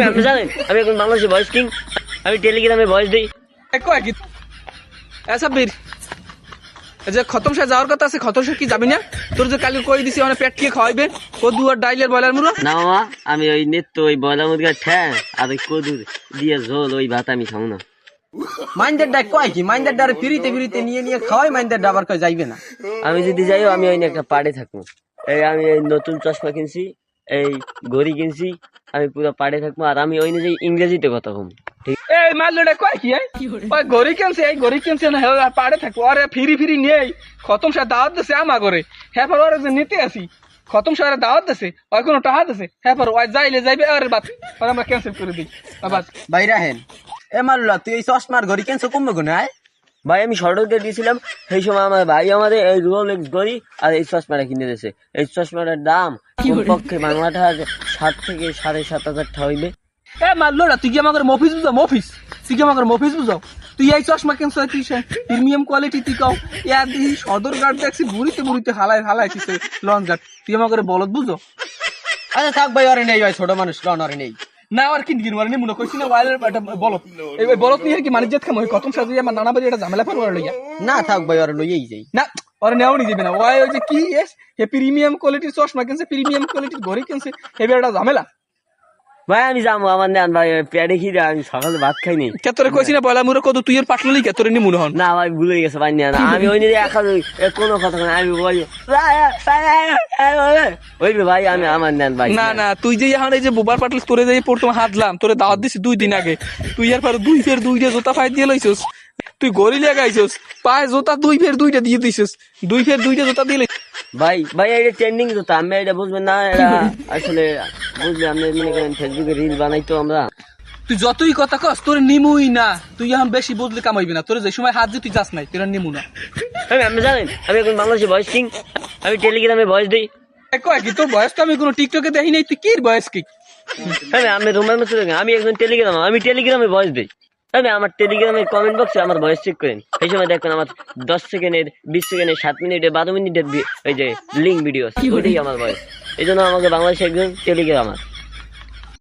আপনি জানেন আমি এখন বাংলাদেশে ভয়েস কিং, আমি টেলিগ্রামে ভয়েস দিই। কয় কি সাব্বির যে খতম সাহেব যাওয়ার কথা আছে, খতম সাহেব কি যাবি না? তোর যে কালি কই দিছি মানে পেট কি খাওয়াইবে কদু আর ডাইলের বয়লার মুড়ো? না মামা, আমি ওই নেত্য ওই বয়লা মুরগির ঠ্যাং আর ওই কদু দিয়ে ঝোল ওই ভাত আমি খাবো না। মাইন্ডের ডাক কয় কি? মাইন্ডের ডারে ফিরিতে ফিরিতে নিয়ে নিয়ে খাওয়াই, মাইন্ডের ডাবার কয় যাইবে না। আমি যদি যাইও আমি ওই একটা পাড়ে থাকবো। এই আমি এই নতুন চশমা কিনছি, এই ঘড়ি কিনছি, আমি পুরো পাড়ে থাকবো। আর আমি ওই নিজে ইংরেজিতে কথা কম। ঠিক এই মারলোটা কয় কি? ওই গড়ি কেনছে, এই গড়ি কেনছে না আর পাড়ে থাকবো। আরে ফিরি ফিরি নেই, খতম সাহেব দাওয়াত দিছে আমা করে, হ্যাঁ পর ওরা যে নিতে আসি খতম সাহেব দাওয়াত দিছে, ওই কোনো টাহা দিছে, হ্যাঁ পর ওই যাইলে যাইবে আরে বাদ আর আমরা ক্যান্সেল করে দিই বাদ। বাইরা হেন এ মাল্লা তুই এই চশমার ঘড়ি কেনছো কমবে গুনে আয়? ভাই আমি সড়কে দিয়েছিলাম, সেই সময় আমার ভাই আমাদের এই রোলেক্স ঘড়ি আর এই চশমাটা কিনে দিয়েছে। এই চশমাটার দাম পক্ষে বাংলাটা 7 থেকে 7,500 টাকা হইবে। এ মারলোটা তুই কি আমাকে মফিস বুঝাও? মফিস তুই কি আমাকে মফিস বুঝাও? তুই এই চশমা কেনছো তুই প্রিমিয়াম কোয়ালিটি তুই কাও ইয়ার দিই সদর গার্ড দেখছি বুড়িতে বুড়িতে হালাই হালাই তুই লঞ্চ গার্ড, তুই আমাকে বলত বুঝো? আচ্ছা থাক ভাই, আরে নেই ভাই, ছোট মানুষ লন আরে নেই না আর কি দিন মানে মনে করছি না ওয়াইলের একটা বলত, এই বলত নিয়ে কি মানিজ্জাত খাম ওই কত সাজিয়ে আমার নানা বাড়ি একটা ঝামেলা পারবো লইয়া। না থাক ভাই, আরে লইয়েই যাই না ওরা নেওয়া নিয়ে যাবে না, ওই ওই যে কি এস হে প্রিমিয়াম কোয়ালিটির চশমা কিনছে, প্রিমিয়াম কোয়ালিটির ঘড়ি কিনছে, হেবে একটা ঝামেলা। ভাই আমি যাবো, আমার নেন ভাই পেটে খিদে, আমি সকালে ভাত খাইনি। কে তোরে কইছি না পয়লা মুরে কত তুই এর পাটলি কে তোরে নি মনে হন? না ভাই ভুলে গেছে ভাই, না আমি ওই নিজে একা কোনো কথা না, আমি বলি ওইবে ভাই আমি আমার নেন ভাই। না না তুই যে এখন এই যে বুবার পাটল তোরে যে প্রথম হাতলাম, তোরে দাওয়াত দিছি 2 দিন আগে, তুই এর পর 2 ফের 2টা জুতা ফাই দিয়ে লইছস, তুই গড়ি লাগাইছস পায়ে জুতা 2 ফের 2টা দিয়ে দিছস, 2 ফের 2টা জুতা দিলে ভাই ভাই এটা ট্রেন্ডিং জুতা, আমি এটা বুঝবেন না, এটা আসলে বুঝলে আপনি মনে করেন ফেসবুকে রিল বানাইতো আমরা। তুই যতই কথা কস তোর নিমুই না, তুই এখন বেশি বুঝলে কামাইবি না, তোর যে সময় হাত দিয়ে তুই যাস নাই তোর নিমু না। আপনি জানেন আমি এখন বাংলাদেশে ভয়েস কিং, আমি টেলিগ্রামে ভয়েস দিই। কয় কি তোর বয়স তো আমি কোনো টিকটকে দেখি নাই, তুই কি বয়স কি? আমি রুমের মধ্যে আমি একজন টেলিগ্রাম, আমি টেলিগ্রামে ভয়েস দিই। আমার টেলিগ্রামের কমেন্ট বক্সে আমার ভয়েস চেক করেন, সেই সময় দেখবেন আমার 10 সেকেন্ডের 20 সেকেন্ডের 7 মিনিটের 12 মিনিটের ওই যে লিঙ্ক ভিডিও, ওইটাই আমার ভয়েস। এই জন্য আমাকে বাংলাদেশে একজন টেলিগ্রামার।